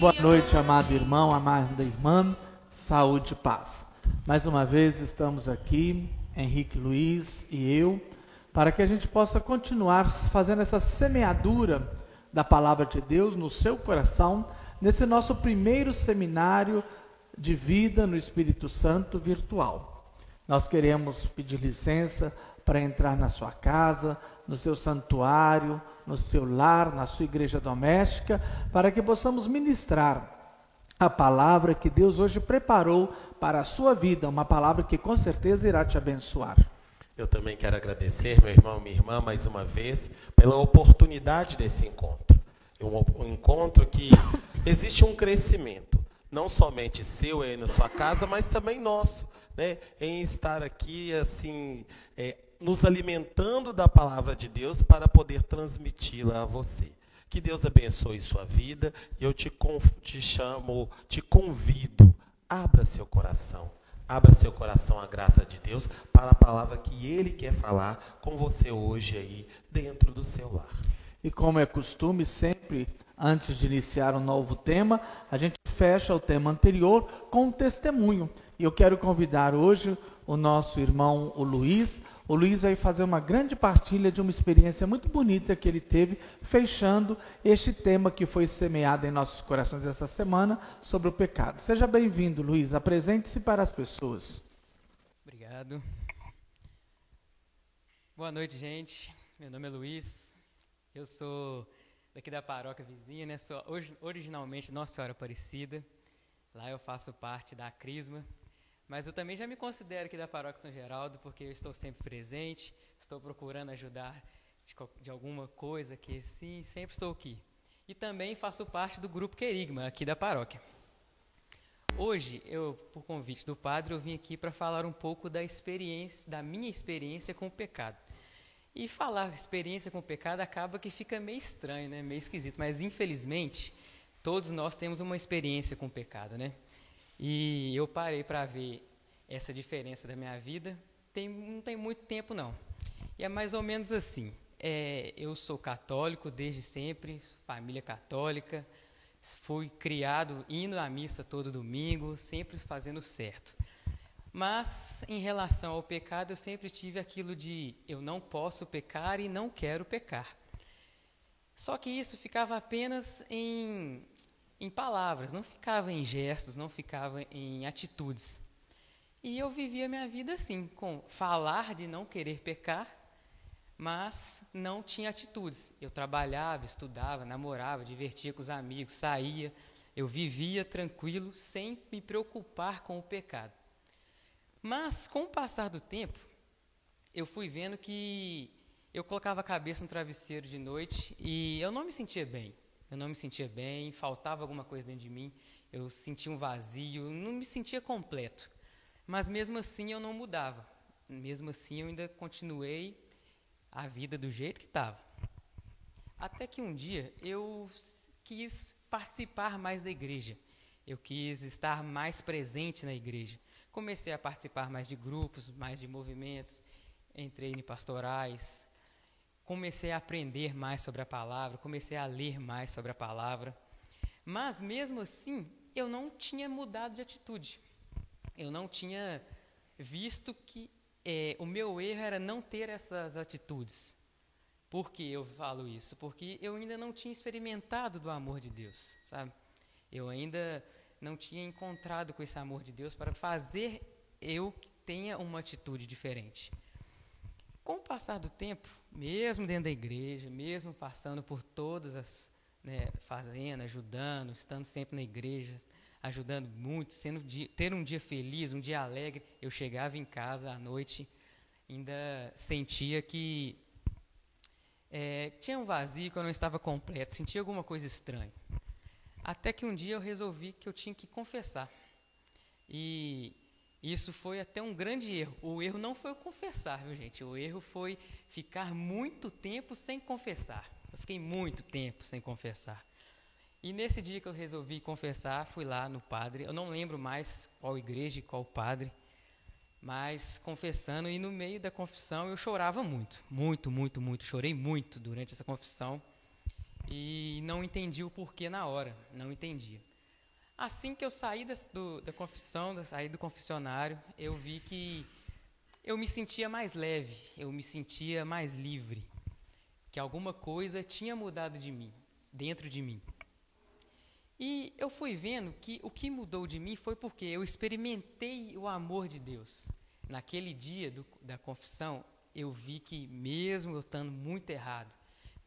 Boa noite, amado irmão, amada irmã, saúde e paz. Mais uma vez estamos aqui, Henrique Luiz e eu, para que a gente possa continuar fazendo essa semeadura da palavra de Deus no seu coração, nesse nosso primeiro seminário de vida no Espírito Santo virtual. Nós queremos pedir licença para entrar na sua casa, no seu santuário, no seu lar, na sua igreja doméstica, para que possamos ministrar a palavra que Deus hoje preparou para a sua vida, uma palavra que com certeza irá te abençoar. Eu também quero agradecer, meu irmão, minha irmã, mais uma vez, pela oportunidade desse encontro. Um encontro que existe um crescimento, não somente seu aí na sua casa, mas também nosso, né? Em estar aqui, assim, nos alimentando da palavra de Deus para poder transmiti-la a você. Que Deus abençoe sua vida e eu te convido, abra seu coração à graça de Deus para a palavra que Ele quer falar com você hoje aí dentro do seu lar. E como é costume, sempre antes de iniciar um novo tema, a gente fecha o tema anterior com um testemunho. E eu quero convidar hoje o nosso irmão, o Luiz. O Luiz vai fazer uma grande partilha de uma experiência muito bonita que ele teve, fechando este tema que foi semeado em nossos corações essa semana, sobre o pecado. Seja bem-vindo, Luiz. Apresente-se para as pessoas. Obrigado. Boa noite, gente. Meu nome é Luiz. Eu sou daqui da paróquia vizinha, né? Sou originalmente Nossa Senhora Aparecida. Lá eu faço parte da Crisma. Mas eu também já me considero aqui da Paróquia São Geraldo, porque eu estou sempre presente, estou procurando ajudar de alguma coisa que sim, sempre estou aqui. E também faço parte do grupo Querigma, aqui da paróquia. Hoje, por convite do padre, eu vim aqui para falar um pouco da minha experiência com o pecado. E falar experiência com o pecado acaba que fica meio estranho, né? Meio esquisito, mas infelizmente, todos nós temos uma experiência com o pecado, né? E eu parei para ver essa diferença da minha vida, não tem muito tempo não. E é mais ou menos assim, eu sou católico desde sempre, família católica, fui criado indo à missa todo domingo, sempre fazendo certo. Mas em relação ao pecado, eu sempre tive aquilo de eu não posso pecar e não quero pecar. Só que isso ficava apenas em palavras, não ficava em gestos, não ficava em atitudes. E eu vivia minha vida assim, com falar de não querer pecar, mas não tinha atitudes. Eu trabalhava, estudava, namorava, divertia com os amigos, saía, eu vivia tranquilo, sem me preocupar com o pecado. Mas, com o passar do tempo, eu fui vendo que eu colocava a cabeça no travesseiro de noite e eu não me sentia bem. Eu não me sentia bem, faltava alguma coisa dentro de mim, eu sentia um vazio, não me sentia completo. Mas mesmo assim eu não mudava, mesmo assim eu ainda continuei a vida do jeito que estava. Até que um dia eu quis participar mais da igreja, eu quis estar mais presente na igreja. Comecei a participar mais de grupos, mais de movimentos, entrei em pastorais, comecei a aprender mais sobre a palavra, comecei a ler mais sobre a palavra. Mas, mesmo assim, eu não tinha mudado de atitude. Eu não tinha visto que o meu erro era não ter essas atitudes. Por que eu falo isso? Porque eu ainda não tinha experimentado do amor de Deus, sabe? Eu ainda não tinha encontrado com esse amor de Deus para fazer eu que tenha uma atitude diferente. Com o passar do tempo, mesmo dentro da igreja, mesmo passando por todas as, fazendo, ajudando, estando sempre na igreja, ajudando muito, ter um dia feliz, um dia alegre, eu chegava em casa à noite, ainda sentia que tinha um vazio, que eu não estava completo, sentia alguma coisa estranha. Até que um dia eu resolvi que eu tinha que confessar. E isso foi até um grande erro. O erro não foi o confessar, viu, gente? O erro foi ficar muito tempo sem confessar. Eu fiquei muito tempo sem confessar. E nesse dia que eu resolvi confessar, fui lá no padre. Eu não lembro mais qual igreja e qual padre, mas confessando. E no meio da confissão eu chorava muito. Muito, muito, muito. Chorei muito durante essa confissão. E não entendi o porquê na hora. Não entendia. Assim que eu saí da confissão, saí do confessionário, eu vi que eu me sentia mais leve, eu me sentia mais livre, que alguma coisa tinha mudado de mim, dentro de mim. E eu fui vendo que o que mudou de mim foi porque eu experimentei o amor de Deus. Naquele dia da confissão, eu vi que mesmo eu estando muito errado,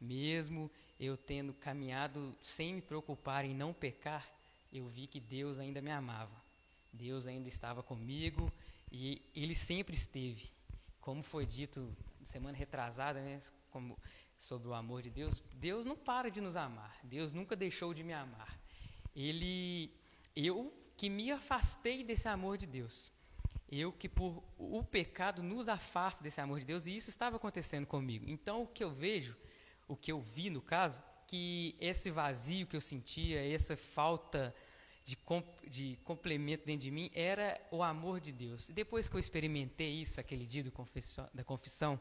mesmo eu tendo caminhado sem me preocupar em não pecar, eu vi que Deus ainda me amava. Deus ainda estava comigo e Ele sempre esteve. Como foi dito semana retrasada, né, sobre o amor de Deus, Deus não para de nos amar. Deus nunca deixou de me amar. Eu que me afastei desse amor de Deus. Eu que por o pecado nos afasta desse amor de Deus, e isso estava acontecendo comigo. Então, o que eu vejo, o que eu vi no caso, que esse vazio que eu sentia, essa falta de complemento dentro de mim, era o amor de Deus. E depois que eu experimentei isso, aquele dia da confissão,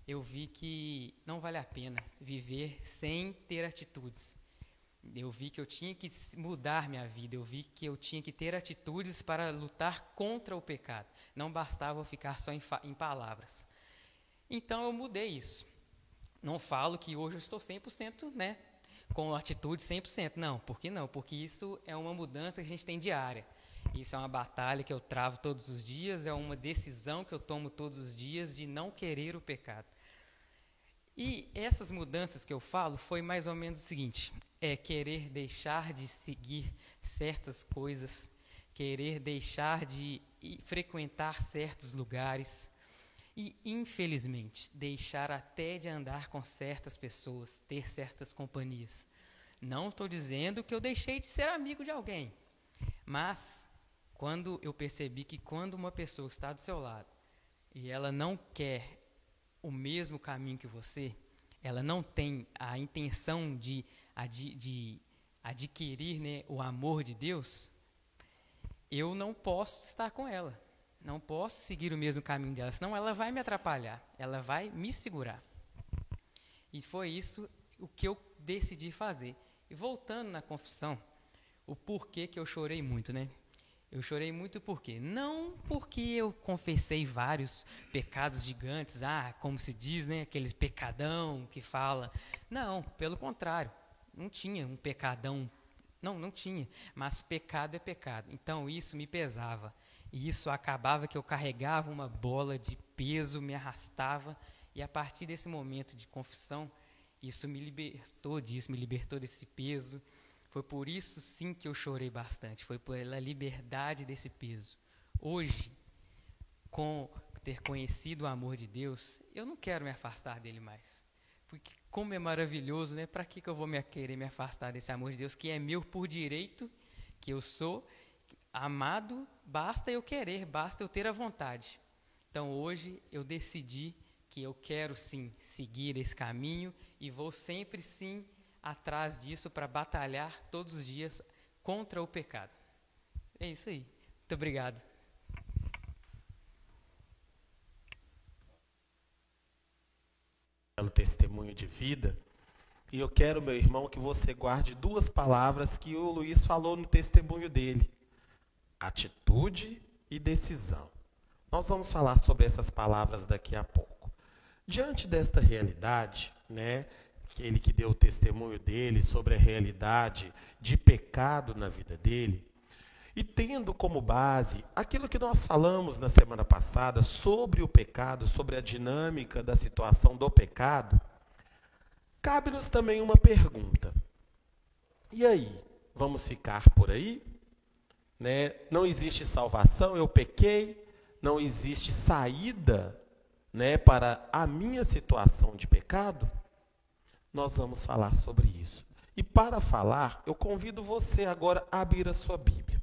eu vi que não vale a pena viver sem ter atitudes. Eu vi que eu tinha que mudar minha vida, eu vi que eu tinha que ter atitudes para lutar contra o pecado. Não bastava eu ficar só em palavras. Então eu mudei isso. Não falo que hoje eu estou 100%, né, com atitude 100%. Não, por que não? Porque isso é uma mudança que a gente tem diária. Isso é uma batalha que eu travo todos os dias, é uma decisão que eu tomo todos os dias de não querer o pecado. E essas mudanças que eu falo foi mais ou menos o seguinte: é querer deixar de seguir certas coisas, querer deixar de frequentar certos lugares e, infelizmente, deixar até de andar com certas pessoas, ter certas companhias. Não estou dizendo que eu deixei de ser amigo de alguém, mas quando eu percebi que quando uma pessoa está do seu lado e ela não quer o mesmo caminho que você, ela não tem a intenção de adquirir, né, o amor de Deus, eu não posso estar com ela, não posso seguir o mesmo caminho dela, senão ela vai me atrapalhar, ela vai me segurar. E foi isso o que eu decidi fazer. E voltando na confissão, o porquê que eu chorei muito, né? Eu chorei muito por quê? Não porque eu confessei vários pecados gigantes, como se diz, né, aqueles pecadão que fala. Não, pelo contrário, não tinha um pecadão, não tinha, mas pecado é pecado. Então isso me pesava, e isso acabava que eu carregava uma bola de peso, me arrastava, e a partir desse momento de confissão, isso me libertou disso, me libertou desse peso. Foi por isso, sim, que eu chorei bastante. Foi pela liberdade desse peso. Hoje, com ter conhecido o amor de Deus, eu não quero me afastar dele mais. Porque como é maravilhoso, né? Para que eu vou querer me afastar desse amor de Deus, que é meu por direito, que eu sou amado, basta eu querer, basta eu ter a vontade. Então, hoje, eu decidi que eu quero, sim, seguir esse caminho e vou sempre, sim, atrás disso para batalhar todos os dias contra o pecado. É isso aí. Muito obrigado. Pelo testemunho de vida. E eu quero, meu irmão, que você guarde duas palavras que o Luiz falou no testemunho dele: atitude e decisão. Nós vamos falar sobre essas palavras daqui a pouco. Diante desta realidade, né, ele que deu o testemunho dele sobre a realidade de pecado na vida dele, e tendo como base aquilo que nós falamos na semana passada sobre o pecado, sobre a dinâmica da situação do pecado, cabe-nos também uma pergunta. E aí, vamos ficar por aí? Né? Não existe salvação, eu pequei, não existe saída, né, para a minha situação de pecado? Nós vamos falar sobre isso. E para falar, eu convido você agora a abrir a sua Bíblia.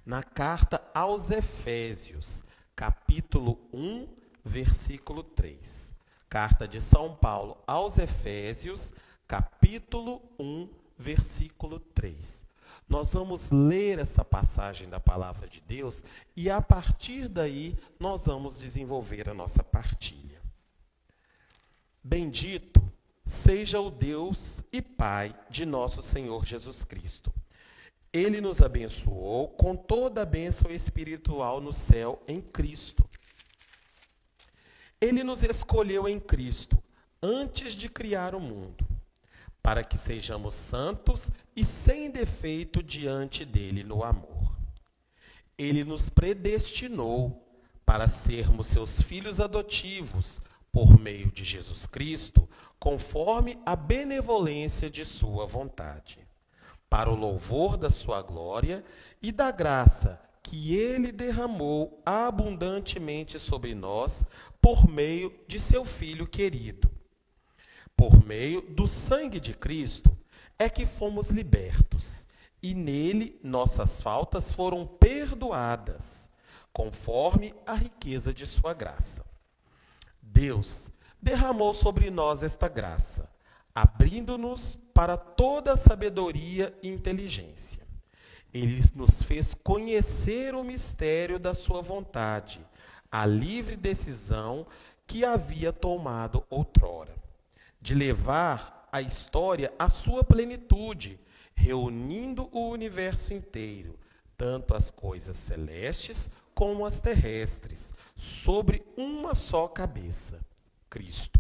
Na carta aos Efésios, capítulo 1, versículo 3. Carta de São Paulo aos Efésios, capítulo 1, versículo 3. Nós vamos ler essa passagem da palavra de Deus e, a partir daí, nós vamos desenvolver a nossa partilha. Bendito seja o Deus e Pai de nosso Senhor Jesus Cristo. Ele nos abençoou com toda a bênção espiritual no céu em Cristo. Ele nos escolheu em Cristo antes de criar o mundo, para que sejamos santos e sem defeito diante dele no amor. Ele nos predestinou para sermos seus filhos adotivos por meio de Jesus Cristo, conforme a benevolência de sua vontade, para o louvor da sua glória e da graça que ele derramou abundantemente sobre nós por meio de seu Filho querido. Por meio do sangue de Cristo é que fomos libertos, e nele nossas faltas foram perdoadas, conforme a riqueza de sua graça. Deus derramou sobre nós esta graça, abrindo-nos para toda a sabedoria e inteligência. Ele nos fez conhecer o mistério da sua vontade, a livre decisão que havia tomado outrora, de levar a história à sua plenitude, reunindo o universo inteiro, tanto as coisas celestes como as terrestres, sobre uma só cabeça, Cristo.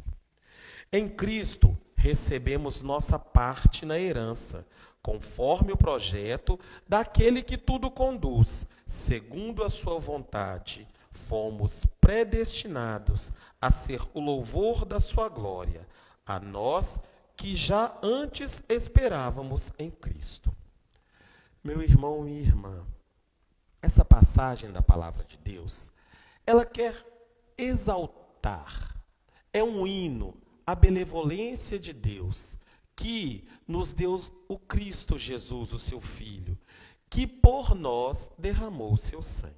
Em Cristo recebemos nossa parte na herança, conforme o projeto daquele que tudo conduz, segundo a sua vontade. Fomos predestinados a ser o louvor da sua glória, a nós que já antes esperávamos em Cristo. Meu irmão e irmã, essa passagem da palavra de Deus, ela quer exaltar, é um hino à benevolência de Deus, que nos deu o Cristo Jesus, o seu Filho, que por nós derramou o seu sangue.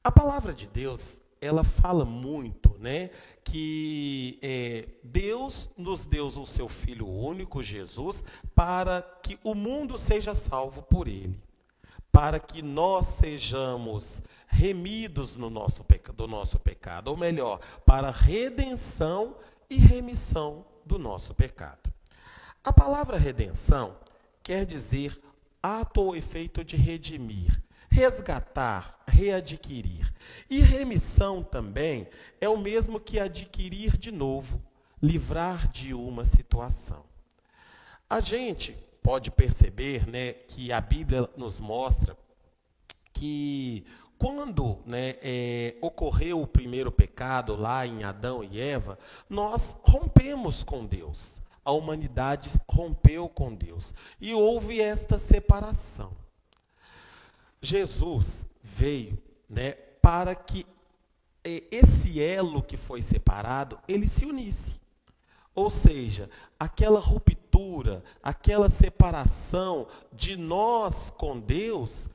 A palavra de Deus, ela fala muito, que Deus nos deu o seu Filho único, Jesus, para que o mundo seja salvo por ele, para que nós sejamos remidos do nosso pecado, ou melhor, para a redenção e remissão do nosso pecado. A palavra redenção quer dizer ato ou efeito de redimir, resgatar, readquirir. E remissão também é o mesmo que adquirir de novo, livrar de uma situação. A gente pode perceber, que a Bíblia nos mostra que quando ocorreu o primeiro pecado lá em Adão e Eva, nós rompemos com Deus. A humanidade rompeu com Deus e houve esta separação. Jesus veio, para que esse elo que foi separado, ele se unisse. Ou seja, aquela ruptura, aquela separação de nós com Deus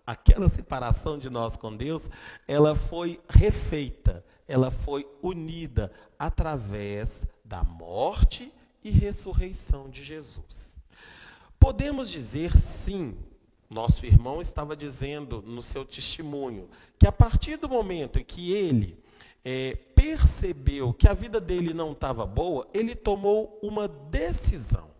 aquela separação de nós com Deus, ela foi refeita, ela foi unida através da morte e ressurreição de Jesus. Podemos dizer sim, nosso irmão estava dizendo no seu testemunho, que a partir do momento em que ele percebeu que a vida dele não estava boa, ele tomou uma decisão.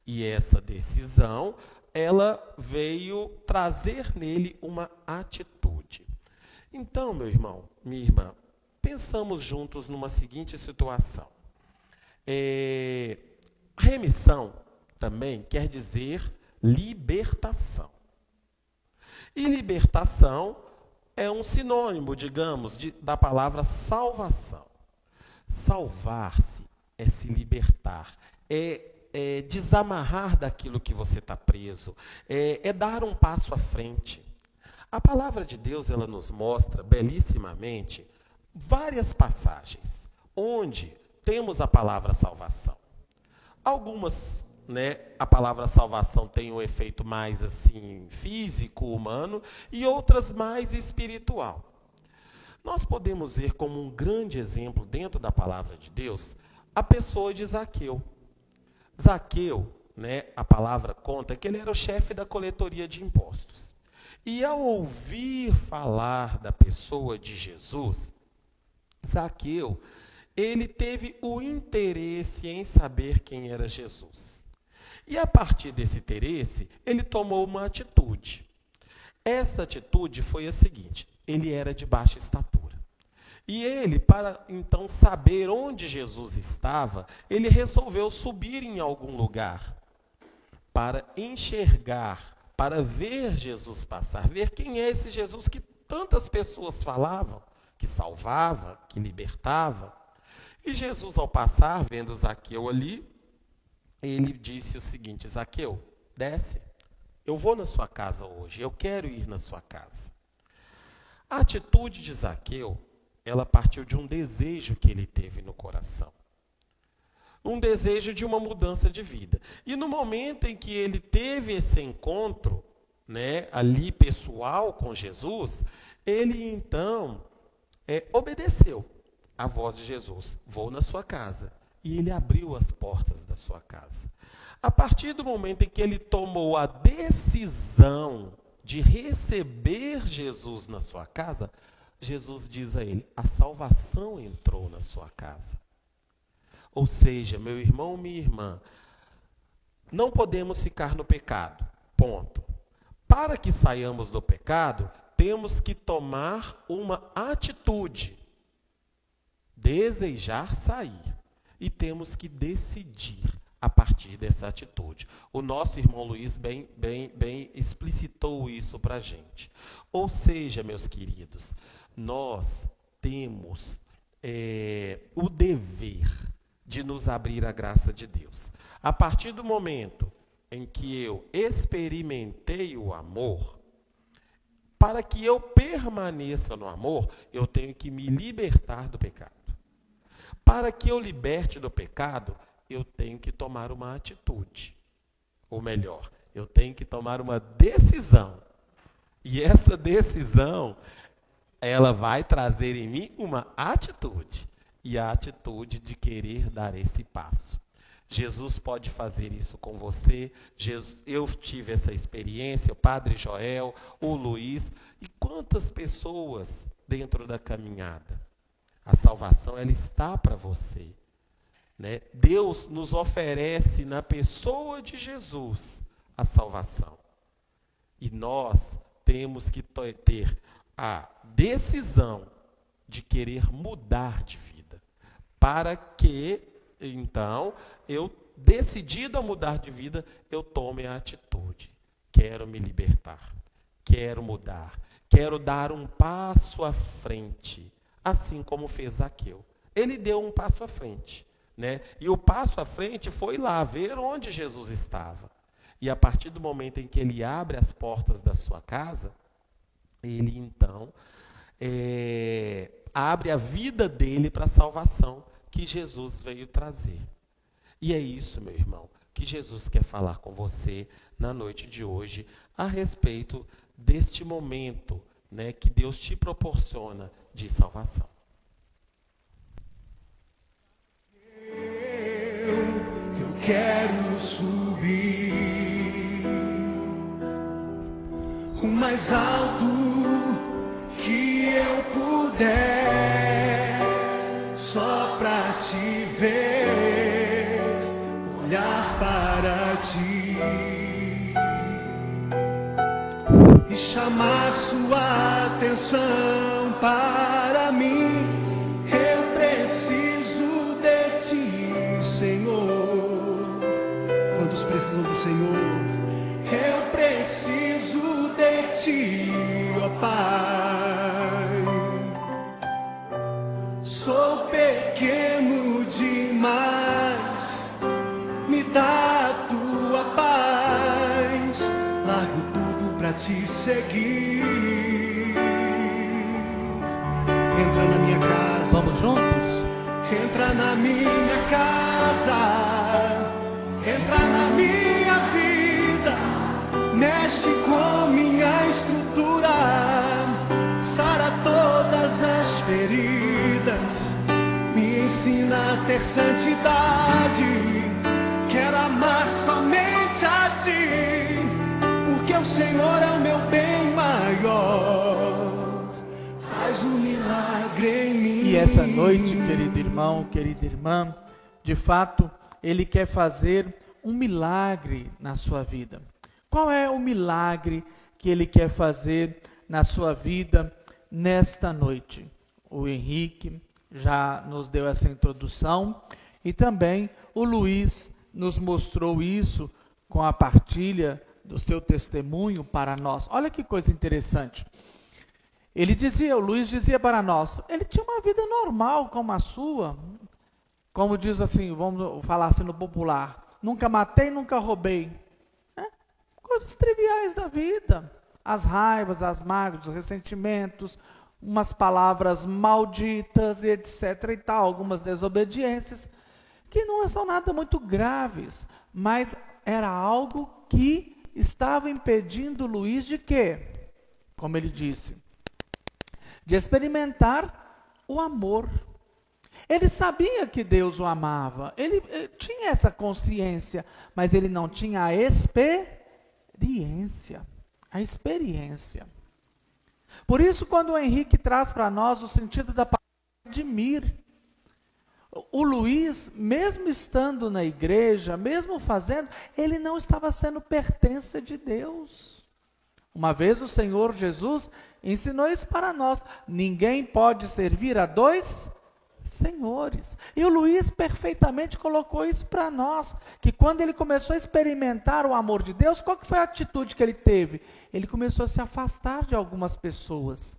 E essa decisão, ela veio trazer nele uma atitude. Então, meu irmão, minha irmã, pensamos juntos numa seguinte situação. Remissão também quer dizer libertação. E libertação é um sinônimo, digamos, da palavra salvação. Salvar-se é se libertar, é desamarrar daquilo que você está preso, é dar um passo à frente. A palavra de Deus, ela nos mostra belíssimamente várias passagens onde temos a palavra salvação. Algumas, a palavra salvação tem um efeito mais assim físico, humano, e outras mais espiritual. Nós podemos ver como um grande exemplo dentro da palavra de Deus a pessoa de Zaqueu. Zaqueu, a palavra conta que ele era o chefe da coletoria de impostos. E ao ouvir falar da pessoa de Jesus, Zaqueu, ele teve o interesse em saber quem era Jesus. E a partir desse interesse, ele tomou uma atitude. Essa atitude foi a seguinte: ele era de baixa estatura. E ele, para então saber onde Jesus estava, ele resolveu subir em algum lugar para enxergar, para ver Jesus passar, ver quem é esse Jesus que tantas pessoas falavam, que salvava, que libertava. E Jesus, ao passar, vendo Zaqueu ali, ele disse o seguinte: Zaqueu, desce, eu vou na sua casa hoje, eu quero ir na sua casa. A atitude de Zaqueu, ela partiu de um desejo que ele teve no coração. Um desejo de uma mudança de vida. E no momento em que ele teve esse encontro, ali pessoal com Jesus, ele então obedeceu à voz de Jesus. Vou na sua casa. E ele abriu as portas da sua casa. A partir do momento em que ele tomou a decisão de receber Jesus na sua casa, Jesus diz a ele: a salvação entrou na sua casa. Ou seja, meu irmão, minha irmã, não podemos ficar no pecado, ponto. Para que saiamos do pecado, temos que tomar uma atitude, desejar sair, e temos que decidir a partir dessa atitude. O nosso irmão Luiz bem explicitou isso para a gente. Ou seja, meus queridos, nós temos o dever de nos abrir à graça de Deus. A partir do momento em que eu experimentei o amor, para que eu permaneça no amor, eu tenho que me libertar do pecado. Para que eu liberte do pecado, eu tenho que tomar uma atitude. Ou melhor, eu tenho que tomar uma decisão. E essa decisão, ela vai trazer em mim uma atitude. E a atitude de querer dar esse passo. Jesus pode fazer isso com você. Eu tive essa experiência, o Padre Joel, o Luiz, e quantas pessoas dentro da caminhada. A salvação, ela está para você. Deus nos oferece na pessoa de Jesus a salvação. E nós temos que ter a decisão de querer mudar de vida. Para que, então, eu, decidido a mudar de vida, eu tome a atitude. Quero me libertar, quero mudar, quero dar um passo à frente, assim como fez Zaqueu. Ele deu um passo à frente, E o passo à frente foi lá ver onde Jesus estava. E a partir do momento em que ele abre as portas da sua casa, ele então abre a vida dele para a salvação que Jesus veio trazer. E é isso, meu irmão, que Jesus quer falar com você na noite de hoje a respeito deste momento, que Deus te proporciona de salvação. Eu quero subir o mais alto que eu puder, só pra te ver, olhar para ti e chamar sua atenção para mim. Eu preciso de ti, Senhor. Quantos precisam do Senhor? Eu preciso de ti, ó Pai. Sou pequeno demais, me dá a tua paz. Largo tudo pra te seguir. Entra na minha casa. Vamos juntos? Entra na minha casa. Entra na minha vida. Mexe com minha estrutura. Sara todas as feridas. Me ensina a ter santidade. Quero amar somente a ti, porque o Senhor é o meu bem maior. Faz um milagre em mim. E essa noite, querido irmão, querida irmã, de fato, Ele quer fazer um milagre na sua vida. Qual é o milagre que Ele quer fazer na sua vida nesta noite? O Henrique já nos deu essa introdução e também o Luiz nos mostrou isso com a partilha do seu testemunho para nós. Olha que coisa interessante. O Luiz dizia para nós, ele tinha uma vida normal como a sua, como diz assim, vamos falar assim no popular, nunca matei, nunca roubei. Coisas triviais da vida, as raivas, as mágoas, os ressentimentos, umas palavras malditas, etc. e tal, algumas desobediências, que não são nada muito graves, mas era algo que estava impedindo Luiz de quê? Como ele disse, de experimentar o amor. Ele sabia que Deus o amava, ele tinha essa consciência, mas ele não tinha a experiência. Por isso, quando o Henrique traz para nós o sentido da palavra redimir, o Luiz, mesmo estando na igreja, mesmo fazendo, ele não estava sendo pertença de Deus. Uma vez o Senhor Jesus ensinou isso para nós. Ninguém pode servir a dois senhores. E o Luiz perfeitamente colocou isso para nós, que quando ele começou a experimentar o amor de Deus, qual que foi a atitude que ele teve? Ele começou a se afastar de algumas pessoas.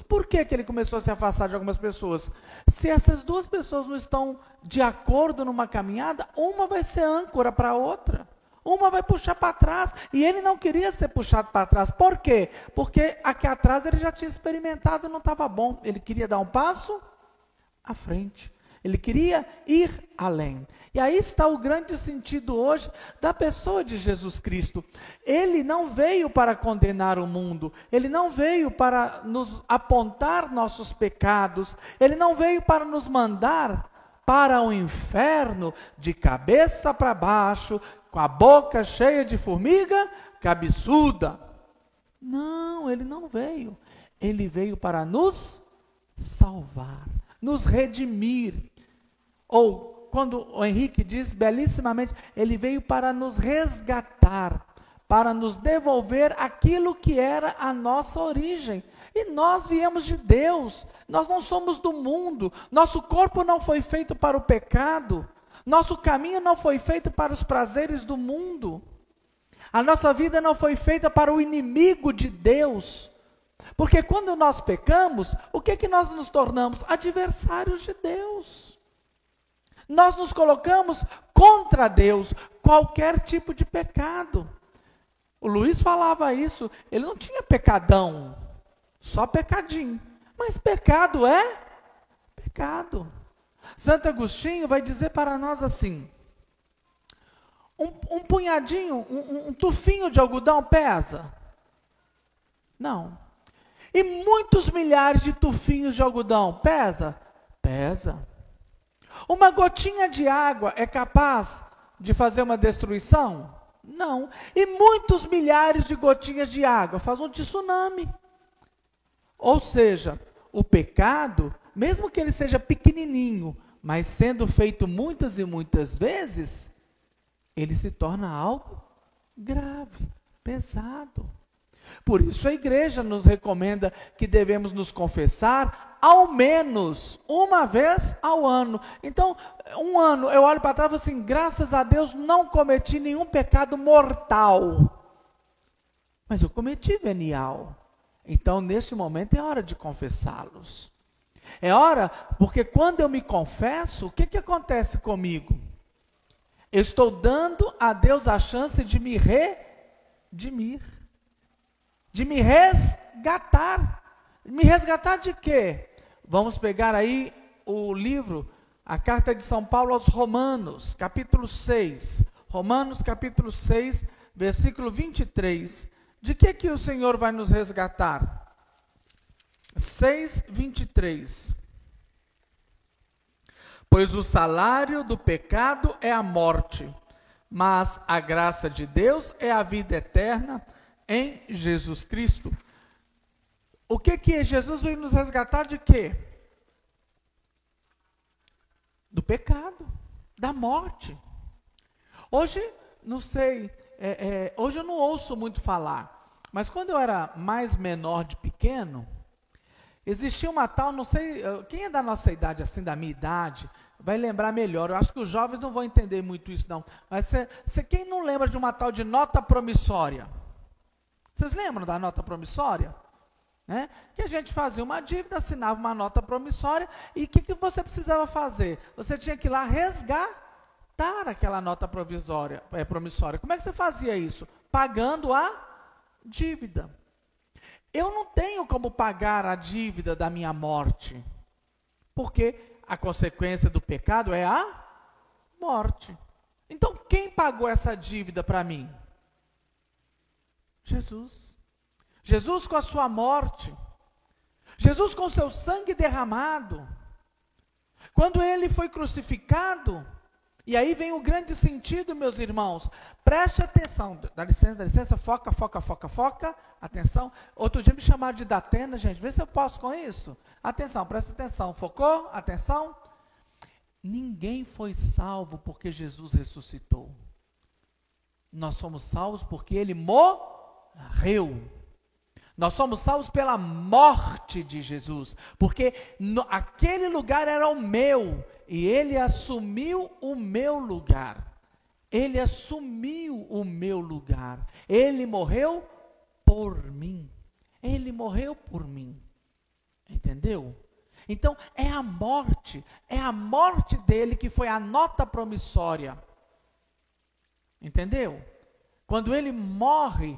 Por que ele começou a se afastar de algumas pessoas? Se essas duas pessoas não estão de acordo numa caminhada, uma vai ser âncora para a outra. Uma vai puxar para trás. E ele não queria ser puxado para trás. Por quê? Porque aqui atrás ele já tinha experimentado e não estava bom. Ele queria dar um passo à frente. Ele queria ir além. E aí está o grande sentido hoje da pessoa de Jesus Cristo. Ele não veio para condenar o mundo. Ele não veio para nos apontar nossos pecados. Ele não veio para nos mandar para o inferno de cabeça para baixo, com a boca cheia de formiga cabeçuda. Não, ele não veio. Ele veio para nos salvar, nos redimir. Ou, quando o Henrique diz belíssimamente, ele veio para nos resgatar, para nos devolver aquilo que era a nossa origem. E nós viemos de Deus, nós não somos do mundo, nosso corpo não foi feito para o pecado, nosso caminho não foi feito para os prazeres do mundo, a nossa vida não foi feita para o inimigo de Deus, porque quando nós pecamos, o que nós nos tornamos? Adversários de Deus. Nós nos colocamos contra Deus, qualquer tipo de pecado. O Luiz falava isso, ele não tinha pecadão, só pecadinho. Mas pecado é pecado. Santo Agostinho vai dizer para nós assim, um punhadinho, um tufinho de algodão pesa? Não. E muitos milhares de tufinhos de algodão pesa? Pesa. Uma gotinha de água é capaz de fazer uma destruição? Não. E muitos milhares de gotinhas de água faz um tsunami. Ou seja, o pecado, mesmo que ele seja pequenininho, mas sendo feito muitas e muitas vezes, ele se torna algo grave, pesado. Por isso a igreja nos recomenda que devemos nos confessar ao menos uma vez ao ano. Então, um ano, eu olho para trás e falo assim, graças a Deus não cometi nenhum pecado mortal. Mas eu cometi venial. Então, neste momento, é hora de confessá-los. É hora, porque quando eu me confesso, o que acontece comigo? Eu estou dando a Deus a chance de me redimir, de me resgatar. Me resgatar de quê? Vamos pegar aí o livro, a carta de São Paulo aos Romanos, capítulo 6. Romanos, capítulo 6, versículo 23. De que o Senhor vai nos resgatar? 6:23. Pois o salário do pecado é a morte, mas a graça de Deus é a vida eterna em Jesus Cristo. O que Jesus veio nos resgatar de quê? Do pecado, da morte. Hoje, não sei, hoje eu não ouço muito falar, mas quando eu era mais menor de pequeno, existia uma tal, não sei, quem é da nossa idade, assim, da minha idade, vai lembrar melhor. Eu acho que os jovens não vão entender muito isso, não. Mas quem não lembra de uma tal de nota promissória? Vocês lembram da nota promissória? Né? Que a gente fazia uma dívida, assinava uma nota promissória, e o que você precisava fazer? Você tinha que ir lá resgatar aquela nota promissória. Como é que você fazia isso? Pagando a dívida. Eu não tenho como pagar a dívida da minha morte, porque a consequência do pecado é a morte. Então, quem pagou essa dívida para mim? Jesus. Jesus com a sua morte. Jesus com o seu sangue derramado. Quando ele foi crucificado, e aí vem o grande sentido, meus irmãos. Preste atenção. Dá licença, foca. Atenção. Outro dia me chamaram de Datena, gente. Vê se eu posso com isso. Atenção, presta atenção. Focou? Atenção. Ninguém foi salvo porque Jesus ressuscitou. Nós somos salvos porque ele morreu. Nós somos salvos pela morte de Jesus. Porque aquele lugar era o meu. E ele assumiu o meu lugar. Ele assumiu o meu lugar. Ele morreu por mim. Ele morreu por mim. Entendeu? Então, é a morte dele que foi a nota promissória. Entendeu? Quando ele morre,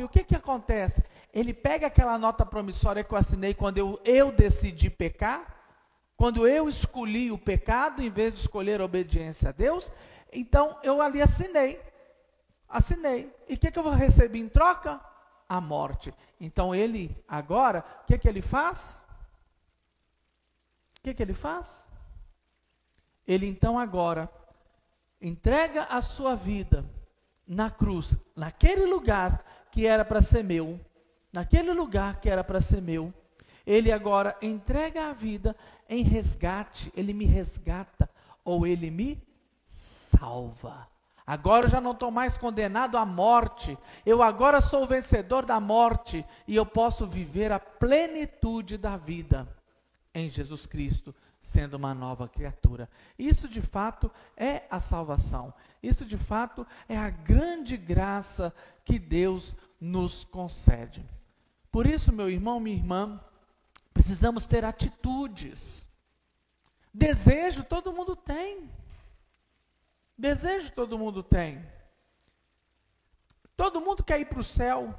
o que acontece? Ele pega aquela nota promissória que eu assinei quando eu decidi pecar, quando eu escolhi o pecado, em vez de escolher a obediência a Deus, então eu ali assinei. E o que eu recebi em troca? A morte. Então ele, agora, o que ele faz? Ele então agora entrega a sua vida na cruz, naquele lugar que era para ser meu, ele agora entrega a vida em resgate, ele me resgata, ou ele me salva. Agora eu já não estou mais condenado à morte, eu agora sou o vencedor da morte, e eu posso viver a plenitude da vida em Jesus Cristo, sendo uma nova criatura. Isso de fato é a salvação. Isso de fato é a grande graça que Deus nos concede. Por isso, meu irmão, minha irmã, precisamos ter atitudes. Desejo todo mundo tem. Todo mundo quer ir para o céu.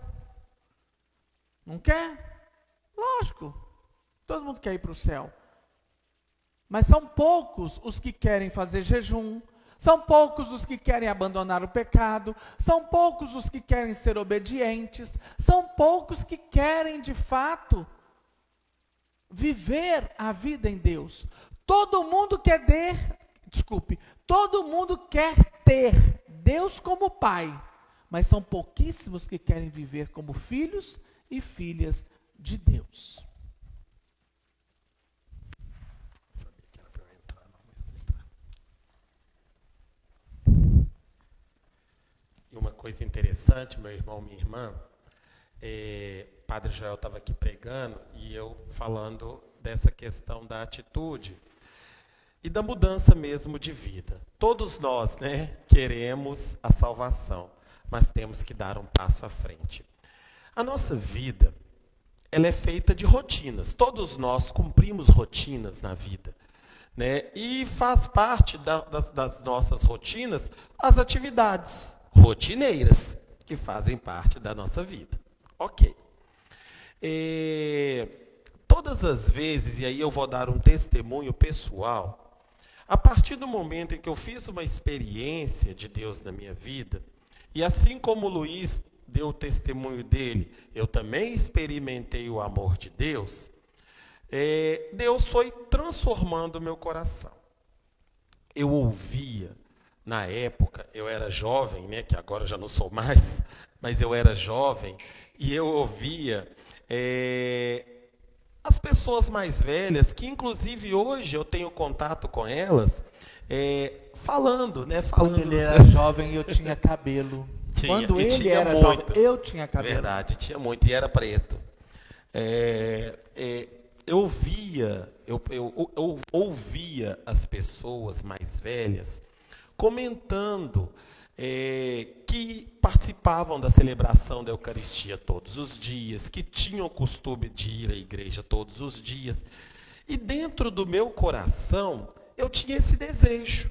Não quer? Lógico. Todo mundo quer ir para o céu. Mas são poucos os que querem fazer jejum, são poucos os que querem abandonar o pecado, são poucos os que querem ser obedientes, são poucos que querem, de fato, viver a vida em Deus. Todo mundo quer ter Deus como Pai, mas são pouquíssimos que querem viver como filhos e filhas de Deus. E uma coisa interessante, meu irmão, minha irmã, Padre Joel estava aqui pregando e eu falando dessa questão da atitude e da mudança mesmo de vida. Todos nós, queremos a salvação, mas temos que dar um passo à frente. A nossa vida, ela é feita de rotinas. Todos nós cumprimos rotinas na vida. E faz parte das nossas rotinas as atividades rotineiras que fazem parte da nossa vida. Ok. Todas as vezes, e aí eu vou dar um testemunho pessoal, a partir do momento em que eu fiz uma experiência de Deus na minha vida, e assim como o Luiz deu o testemunho dele, eu também experimentei o amor de Deus, Deus foi transformando o meu coração. Eu ouvia, na época, eu era jovem, que agora já não sou mais, mas eu era jovem, e eu ouvia as pessoas mais velhas, que inclusive hoje eu tenho contato com elas, falando, né? Quando ele era jovem, eu tinha cabelo. Quando ele era jovem, eu tinha cabelo. Verdade, tinha muito, e era preto. Eu ouvia as pessoas mais velhas comentando que participavam da celebração da Eucaristia todos os dias, que tinham o costume de ir à igreja todos os dias. E dentro do meu coração, eu tinha esse desejo.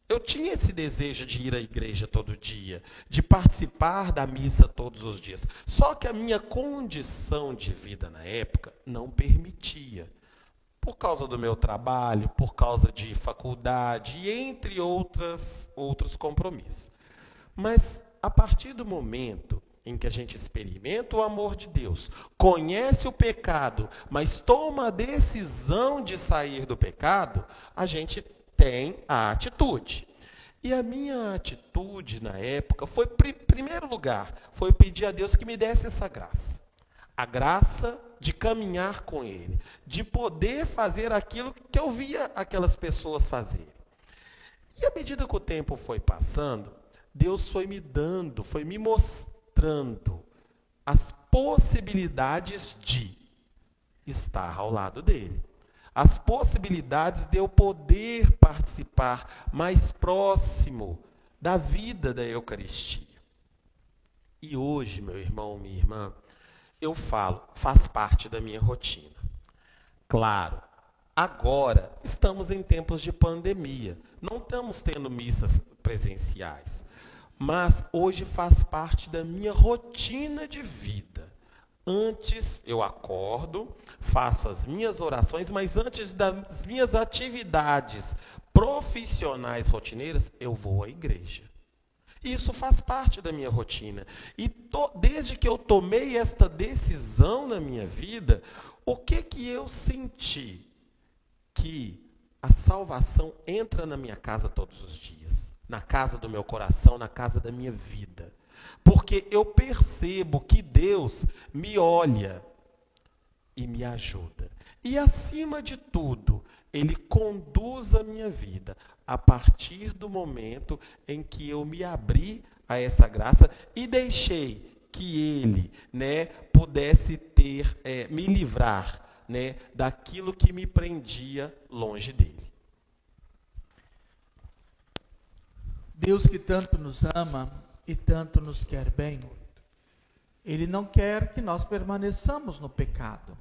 Eu tinha esse desejo de ir à igreja todo dia, de participar da missa todos os dias. Só que a minha condição de vida na época não permitia. Por causa do meu trabalho, por causa de faculdade, e entre outros compromissos. Mas, a partir do momento em que a gente experimenta o amor de Deus, conhece o pecado, mas toma a decisão de sair do pecado, a gente tem a atitude. E a minha atitude na época foi, em primeiro lugar, foi pedir a Deus que me desse essa graça. A graça de caminhar com Ele, de poder fazer aquilo que eu via aquelas pessoas fazerem. E à medida que o tempo foi passando, Deus foi me dando, foi me mostrando as possibilidades de estar ao lado dele. As possibilidades de eu poder participar mais próximo da vida da Eucaristia. E hoje, meu irmão, minha irmã, eu falo, faz parte da minha rotina. Claro, agora estamos em tempos de pandemia, não estamos tendo missas presenciais, mas hoje faz parte da minha rotina de vida. Antes eu acordo, faço as minhas orações, mas antes das minhas atividades profissionais rotineiras, eu vou à igreja. Isso faz parte da minha rotina. E desde que eu tomei esta decisão na minha vida, o que eu senti? Que a salvação entra na minha casa todos os dias, na casa do meu coração, na casa da minha vida. Porque eu percebo que Deus me olha e me ajuda. E, acima de tudo, Ele conduz a minha vida a partir do momento em que eu me abri a essa graça e deixei que Ele, pudesse me livrar, daquilo que me prendia longe dele. Deus, que tanto nos ama e tanto nos quer bem, Ele não quer que nós permaneçamos no pecado.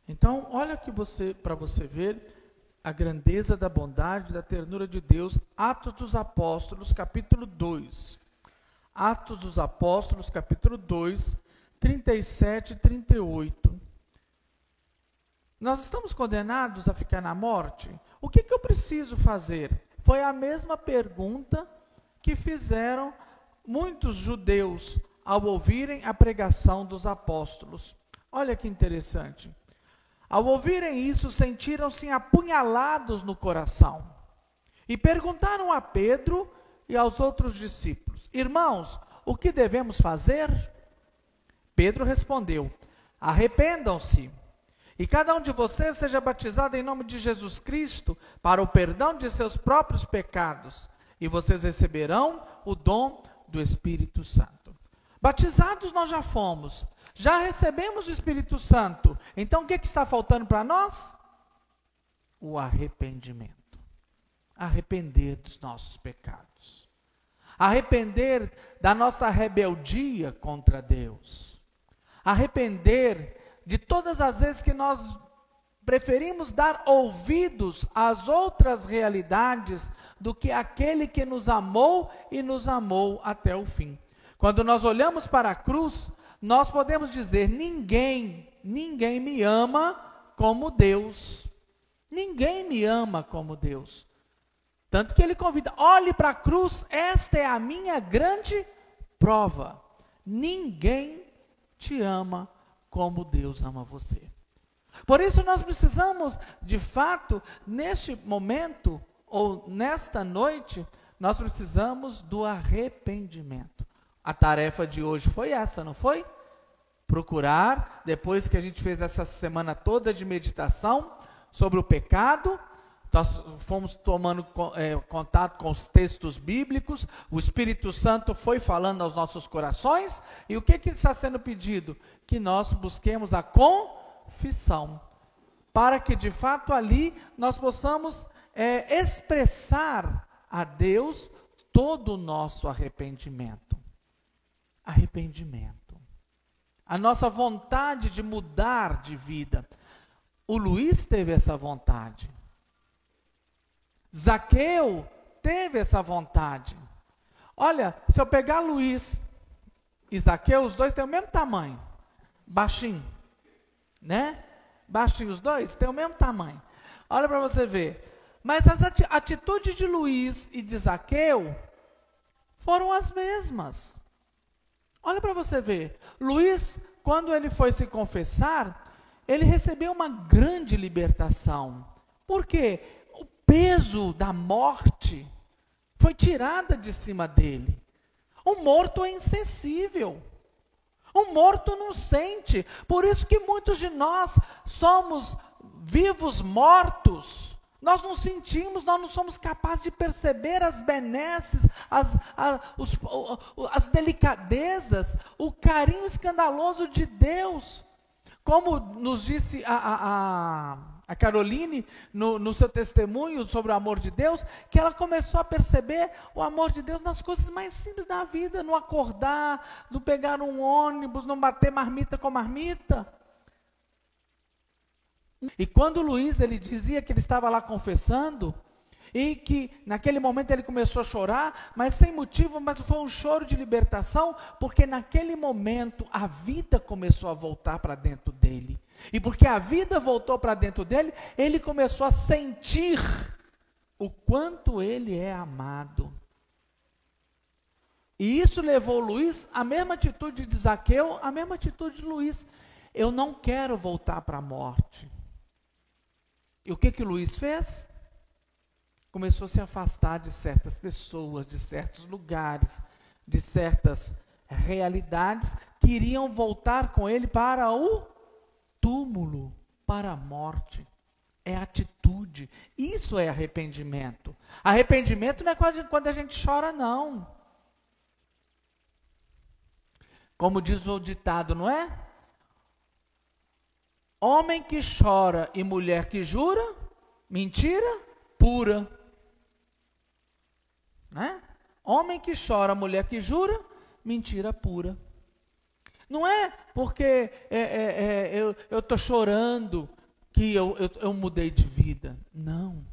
Então, olha aqui para você ver a grandeza da bondade, da ternura de Deus. Atos dos Apóstolos, capítulo 2. Atos dos Apóstolos, capítulo 2, 37 e 38. Nós estamos condenados a ficar na morte? O que eu preciso fazer? Foi a mesma pergunta que fizeram muitos judeus ao ouvirem a pregação dos apóstolos. Olha que interessante. Ao ouvirem isso, sentiram-se apunhalados no coração e perguntaram a Pedro e aos outros discípulos: irmãos, o que devemos fazer? Pedro respondeu: arrependam-se e cada um de vocês seja batizado em nome de Jesus Cristo para o perdão de seus próprios pecados, e vocês receberão o dom do Espírito Santo. Batizados nós já fomos, já recebemos o Espírito Santo. Então o que está faltando para nós? O arrependimento. Arrepender dos nossos pecados. Arrepender da nossa rebeldia contra Deus. Arrepender de todas as vezes que nós preferimos dar ouvidos às outras realidades do que aquele que nos amou e nos amou até o fim. Quando nós olhamos para a cruz, nós podemos dizer: ninguém me ama como Deus. Ninguém me ama como Deus. Tanto que ele convida: olhe para a cruz, esta é a minha grande prova. Ninguém te ama como Deus ama você. Por isso nós precisamos, de fato, neste momento, ou nesta noite, nós precisamos do arrependimento. A tarefa de hoje foi essa, não foi? Procurar, depois que a gente fez essa semana toda de meditação sobre o pecado, nós fomos tomando contato com os textos bíblicos, o Espírito Santo foi falando aos nossos corações, e o que está sendo pedido? Que nós busquemos a confissão, para que de fato ali nós possamos expressar a Deus todo o nosso arrependimento. Arrependimento. A nossa vontade de mudar de vida. O Luiz teve essa vontade. Zaqueu teve essa vontade. Olha, se eu pegar Luiz e Zaqueu, os dois têm o mesmo tamanho. Baixinho. Né? Baixinho, os dois têm o mesmo tamanho. Olha para você ver. Mas as atitudes de Luiz e de Zaqueu foram as mesmas. Olha para você ver. Luiz, quando ele foi se confessar, ele recebeu uma grande libertação. Por quê? O peso da morte foi tirada de cima dele. O morto é insensível. O morto não sente. Por isso que muitos de nós somos vivos mortos. Nós não sentimos, nós não somos capazes de perceber as benesses, as delicadezas, o carinho escandaloso de Deus. Como nos disse a Caroline no seu testemunho sobre o amor de Deus, que ela começou a perceber o amor de Deus nas coisas mais simples da vida, no acordar, no pegar um ônibus, não bater marmita com marmita. E quando o Luiz, ele dizia que ele estava lá confessando, e que naquele momento ele começou a chorar, mas sem motivo, mas foi um choro de libertação, porque naquele momento a vida começou a voltar para dentro dele. E porque a vida voltou para dentro dele, ele começou a sentir o quanto ele é amado. E isso levou o Luiz à mesma atitude de Zaqueu, à mesma atitude de Luiz. Eu não quero voltar para a morte. E o que o Luiz fez? Começou a se afastar de certas pessoas, de certos lugares, de certas realidades que iriam voltar com ele para o túmulo, para a morte. É atitude. Isso é arrependimento. Arrependimento não é quase quando a gente chora, não. Como diz o ditado, não é? Homem que chora e mulher que jura, mentira pura. Né? Homem que chora, mulher que jura, mentira pura. Não é porque eu estou chorando que eu mudei de vida. Não.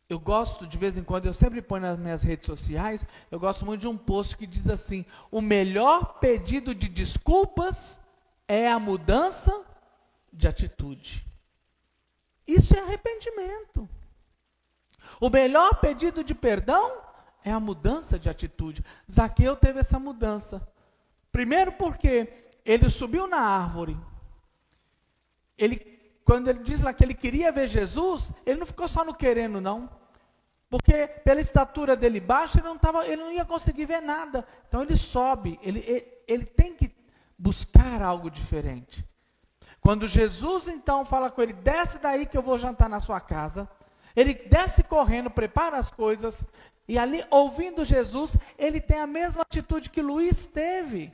Eu gosto, de vez em quando, eu sempre ponho nas minhas redes sociais, eu gosto muito de um post que diz assim: o melhor pedido de desculpas é a mudança de atitude. Isso é arrependimento. O melhor pedido de perdão é a mudança de atitude. Zaqueu teve essa mudança. Primeiro porque ele subiu na árvore. Quando ele diz lá que ele queria ver Jesus, ele não ficou só no querendo, não. Porque pela estatura dele baixa, ele não ia conseguir ver nada. Então ele sobe, ele tem que buscar algo diferente. Quando Jesus então fala com ele: desce daí que eu vou jantar na sua casa, ele desce correndo, prepara as coisas, e ali, ouvindo Jesus, ele tem a mesma atitude que Luiz teve.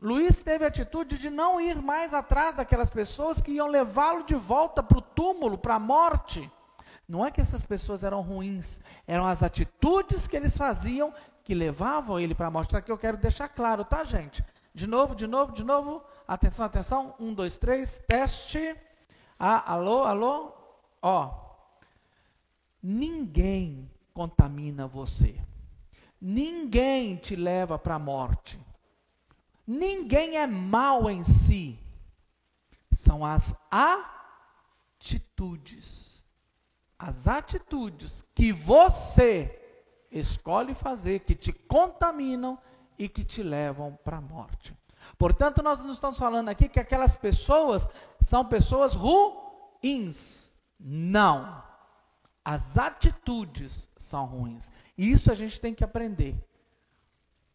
Luiz teve a atitude de não ir mais atrás daquelas pessoas que iam levá-lo de volta para o túmulo, para a morte. Não é que essas pessoas eram ruins, eram as atitudes que eles faziam que levavam ele para a morte. Isso aqui eu quero deixar claro, tá, gente? De novo. Atenção, atenção. 1, 2, 3, teste. Alô. Ó. Ninguém contamina você. Ninguém te leva para a morte. Ninguém é mau em si. São as atitudes. As atitudes que você escolhe fazer, que te contaminam e que te levam para a morte. Portanto, nós não estamos falando aqui que aquelas pessoas são pessoas ruins. Não. As atitudes são ruins. Isso a gente tem que aprender.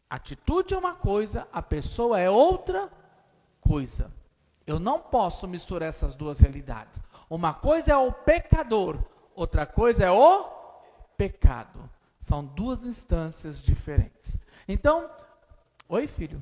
Atitude é uma coisa, a pessoa é outra coisa. Eu não posso misturar essas duas realidades. Uma coisa é o pecador, outra coisa é o pecado. São duas instâncias diferentes. Então, oi, filho?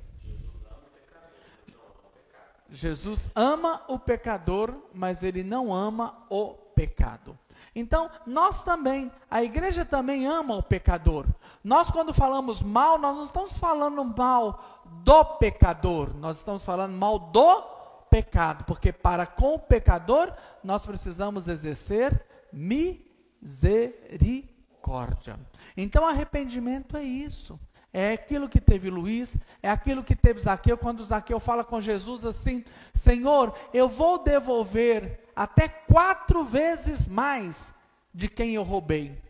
Jesus ama o pecador, mas ele não ama o pecado. Então, nós também, a igreja também ama o pecador. Nós, quando falamos mal, nós não estamos falando mal do pecador, nós estamos falando mal do pecado, porque para com o pecador, nós precisamos exercer misericórdia. Então, arrependimento é isso. É aquilo que teve Luiz, é aquilo que teve Zaqueu, quando Zaqueu fala com Jesus assim: Senhor, eu vou devolver até 4 vezes mais de quem eu roubei.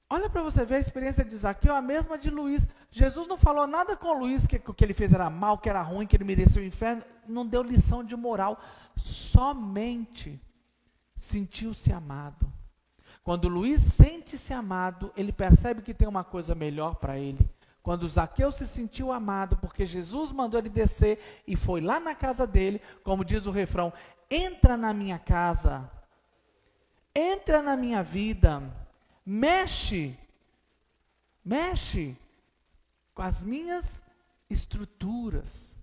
Olha para você ver, a experiência de Zaqueu é a mesma de Luiz. Jesus não falou nada com Luiz que o que ele fez era mal, que era ruim, que ele merecia o inferno. Não deu lição de moral, somente sentiu-se amado. Quando Luiz sente-se amado, ele percebe que tem uma coisa melhor para ele. Quando Zaqueu se sentiu amado, porque Jesus mandou ele descer e foi lá na casa dele, como diz o refrão: entra na minha casa, entra na minha vida, mexe com as minhas estruturas.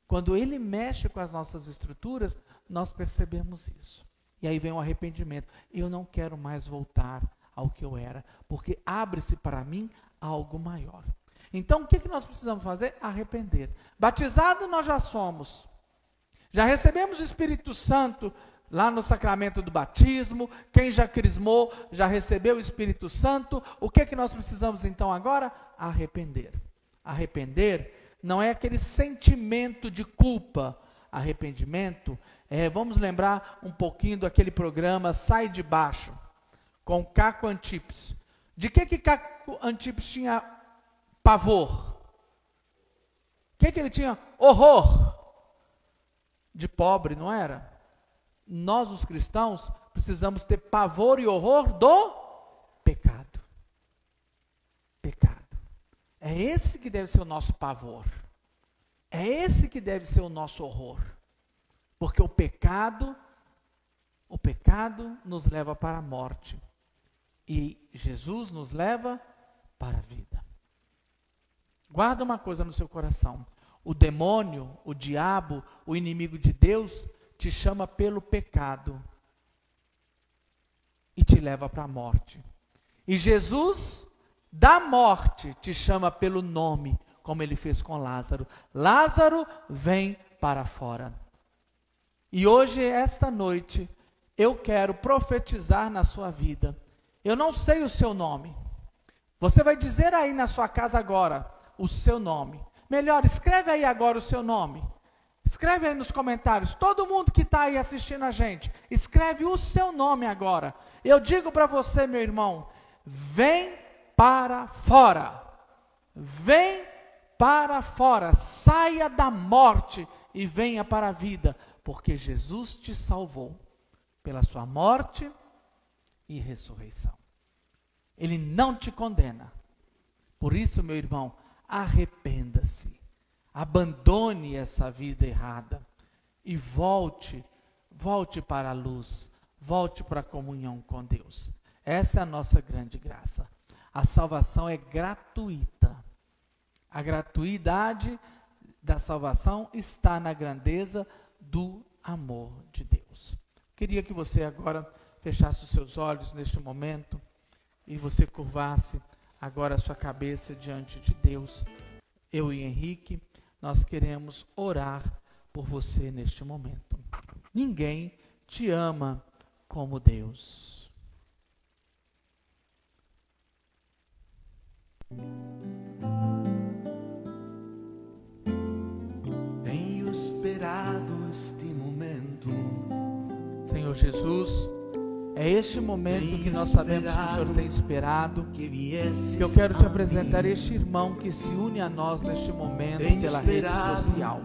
Quando ele mexe com as nossas estruturas, nós percebemos isso. E aí vem o arrependimento. Eu não quero mais voltar ao que eu era, porque abre-se para mim algo maior. Então, o que nós precisamos fazer? Arrepender. Batizado nós já somos. Já recebemos o Espírito Santo lá no sacramento do batismo. Quem já crismou, já recebeu o Espírito Santo. O que nós precisamos então agora? Arrepender. Arrepender não é aquele sentimento de culpa. Arrependimento vamos lembrar um pouquinho daquele programa Sai de Baixo, com Caco Antibes. De que Caco Antibes tinha pavor? O que ele tinha? Horror. De pobre, não era? Nós, os cristãos, precisamos ter pavor e horror do pecado. Pecado. É esse que deve ser o nosso pavor. É esse que deve ser o nosso horror. Porque o pecado nos leva para a morte. E Jesus nos leva para a vida. Guarda uma coisa no seu coração. O demônio, o diabo, o inimigo de Deus, te chama pelo pecado. E te leva para a morte. E Jesus, da morte, te chama pelo nome, como ele fez com Lázaro. Lázaro, vem para fora. E hoje, esta noite, eu quero profetizar na sua vida. Eu não sei o seu nome. Você vai dizer aí na sua casa agora o seu nome. Melhor, escreve aí agora o seu nome. Escreve aí nos comentários. Todo mundo que está aí assistindo a gente, escreve o seu nome agora. Eu digo para você, meu irmão, vem para fora. Vem para fora. Saia da morte e venha para a vida. Porque Jesus te salvou pela sua morte e ressurreição. Ele não te condena. Por isso, meu irmão, arrependa-se. Abandone essa vida errada. E volte para a luz. Volte para a comunhão com Deus. Essa é a nossa grande graça. A salvação é gratuita. A gratuidade da salvação está na grandeza do amor de Deus. Queria que você agora fechasse os seus olhos neste momento e você curvasse agora a sua cabeça diante de Deus. Eu e Henrique, nós queremos orar por você neste momento. Ninguém te ama como Deus. Tenho esperado este momento. Senhor Jesus, é este momento que nós sabemos que o Senhor tem esperado, que eu quero te apresentar este irmão que se une a nós neste momento pela rede social.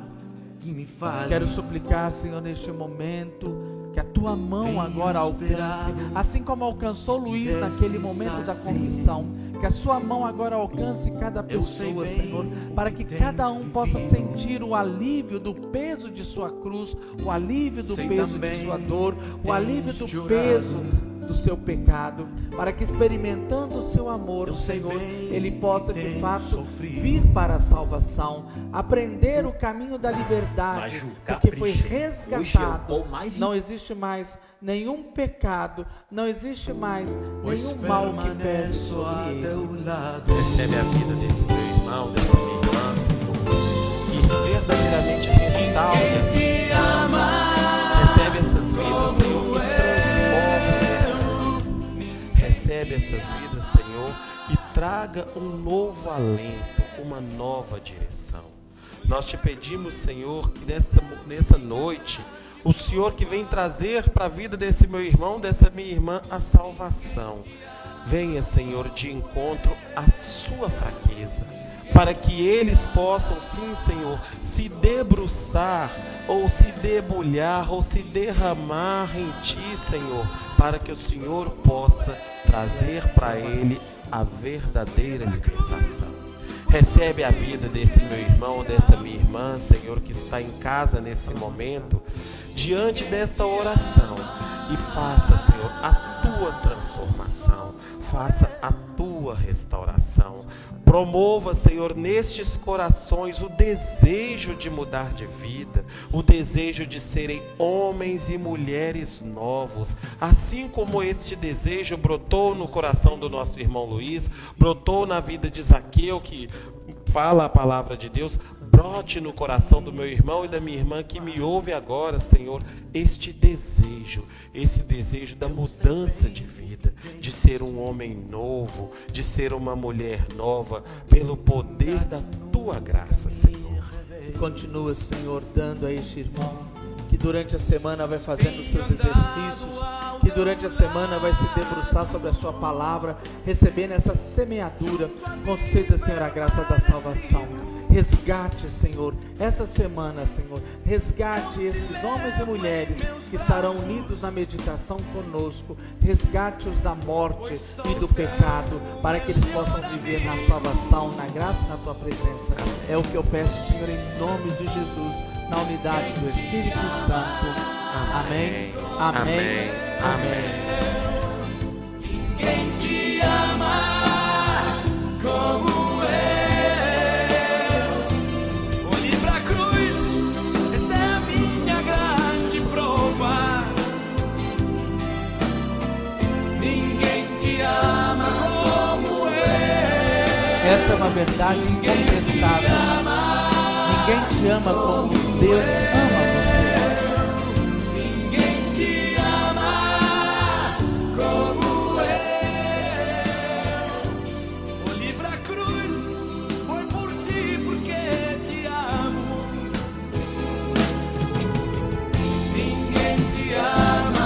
Quero suplicar, Senhor, neste momento, que a tua mão agora alcance, assim como alcançou Luiz naquele momento da confissão, que a sua mão agora alcance cada pessoa, Senhor, para que cada um possa sentir o alívio do peso de sua cruz, o alívio do peso de sua dor, o alívio do peso do seu pecado, para que experimentando o seu amor, Senhor, ele possa de fato vir para a salvação, aprender o caminho da liberdade, porque foi resgatado. Não existe mais nenhum pecado, não existe mais nenhum mal que pese sobre ele. Recebe a vida desse meu irmão, dessa minha irmã, Senhor, e verdadeiramente restaura essas vidas. Recebe essas vidas, Senhor, e recebe essas vidas, Senhor, e traga um novo alento, uma nova direção. Nós te pedimos, Senhor, que nessa noite, o Senhor que vem trazer para a vida desse meu irmão, dessa minha irmã, a salvação. Venha, Senhor, de encontro à sua fraqueza, para que eles possam, sim, Senhor, se debruçar, ou se debulhar, ou se derramar em Ti, Senhor, para que o Senhor possa trazer para ele a verdadeira libertação. Recebe a vida desse meu irmão, dessa minha irmã, Senhor, que está em casa nesse momento, diante desta oração, e faça, Senhor, a Tua transformação, faça a Tua restauração. Promova, Senhor, nestes corações o desejo de mudar de vida, o desejo de serem homens e mulheres novos, assim como este desejo brotou no coração do nosso irmão Luiz, brotou na vida de Zaqueu, que fala a palavra de Deus. Brote no coração do meu irmão e da minha irmã que me ouve agora, Senhor, este desejo da mudança de vida, de ser um homem novo, de ser uma mulher nova, pelo poder da Tua graça, Senhor. Continua, Senhor, dando a este irmão que durante a semana vai fazendo os seus exercícios, que durante a semana vai se debruçar sobre a Sua palavra, recebendo essa semeadura. Conceda, Senhor, a graça da salvação. Resgate, Senhor, essa semana, Senhor, resgate esses homens e mulheres que estarão unidos na meditação conosco, resgate-os da morte e do pecado, para que eles possam viver na salvação, na graça e na Tua presença. É o que eu peço, Senhor, em nome de Jesus, na unidade do Espírito Santo. Amém, amém, amém. Ninguém te ama como essa é uma verdade incontestável. Ninguém te ama como Deus ama você. Ninguém te ama como eu. Olhei pra cruz, foi por ti porque te amo. Ninguém te ama.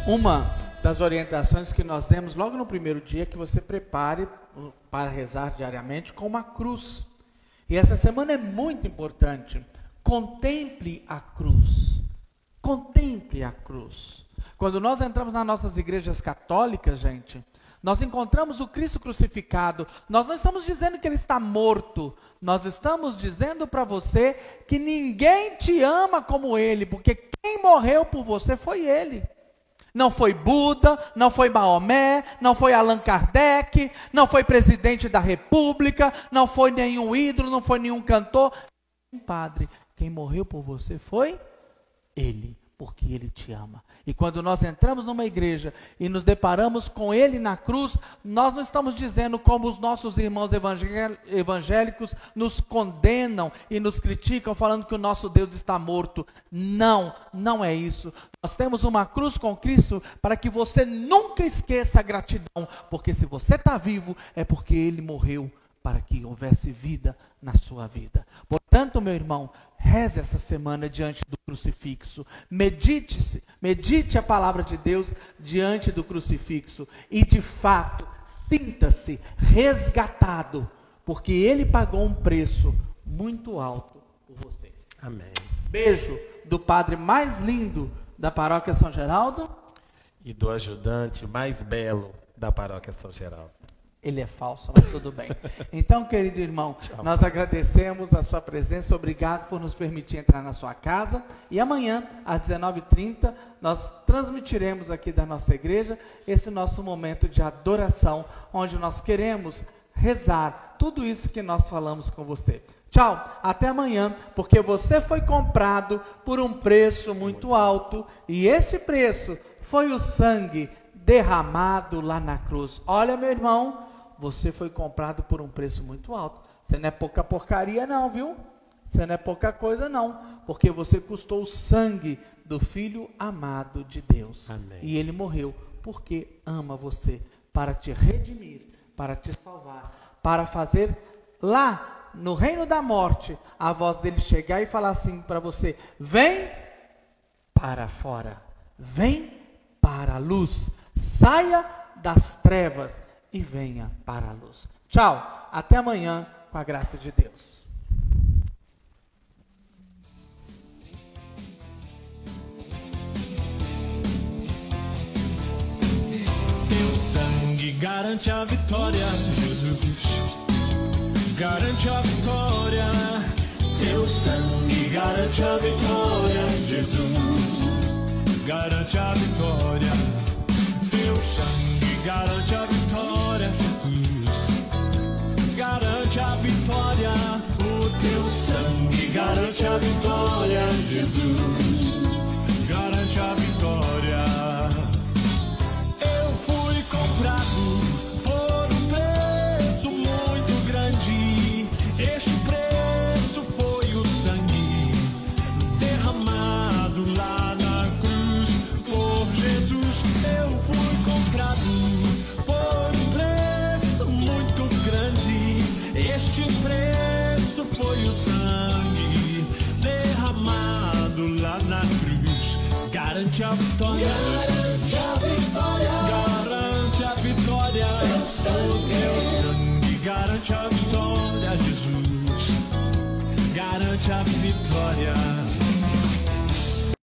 Uma das orientações que nós demos logo no primeiro dia é que você prepare para rezar diariamente com uma cruz. E essa semana é muito importante. Contemple a cruz. Contemple a cruz. Quando nós entramos nas nossas igrejas católicas, gente, nós encontramos o Cristo crucificado. Nós não estamos dizendo que Ele está morto. Nós estamos dizendo para você que ninguém te ama como Ele, porque quem morreu por você foi Ele. Não foi Buda, não foi Maomé, não foi Allan Kardec, não foi presidente da República, não foi nenhum ídolo, não foi nenhum cantor. Padre, quem morreu por você foi Ele, porque Ele te ama. E quando nós entramos numa igreja e nos deparamos com Ele na cruz, nós não estamos dizendo como os nossos irmãos evangélicos nos condenam e nos criticam, falando que o nosso Deus está morto. Não, não é isso. Nós temos uma cruz com Cristo para que você nunca esqueça a gratidão, porque se você está vivo é porque Ele morreu para que houvesse vida na sua vida. Portanto, Portanto, meu irmão, reze essa semana diante do crucifixo. Medite a palavra de Deus diante do crucifixo. E, de fato, sinta-se resgatado, porque Ele pagou um preço muito alto por você. Amém. Beijo do padre mais lindo da paróquia São Geraldo. E do ajudante mais belo da paróquia São Geraldo. Ele é falso, mas tudo bem. Então, querido irmão, nós agradecemos a sua presença. Obrigado por nos permitir entrar na sua casa. E amanhã, às 19h30, nós transmitiremos aqui da nossa igreja esse nosso momento de adoração, onde nós queremos rezar tudo isso que nós falamos com você. Tchau, até amanhã, porque você foi comprado por um preço muito alto, e esse preço foi o sangue derramado lá na cruz. Olha, meu irmão, você foi comprado por um preço muito alto. Você não é pouca porcaria não, viu? Você não é pouca coisa não, porque você custou o sangue do Filho amado de Deus. Amém. E Ele morreu porque ama você, para te redimir, para te salvar, para fazer lá no reino da morte a voz dele chegar e falar assim para você: vem para fora, vem para a luz, saia das trevas e venha para a luz. Tchau, até amanhã, com a graça de Deus. Teu sangue garante a vitória, Jesus. Garante a vitória. Teu sangue garante a vitória, Jesus. Garante a vitória. Teu sangue garante a vitória, Jesus. Garante a vitória. O teu sangue garante a vitória, Jesus. Garante a vitória. Eu fui comprado por um preço muito grande. Este preço foi o sangue derramado lá na cruz por Jesus. Eu fui comprado por um preço muito grande. Este preço foi o sangue derramado lá na cruz. Garante a vitória. Garante a vitória. Garante a vitória. Teu sangue garante a vitória, Jesus. Garante a vitória.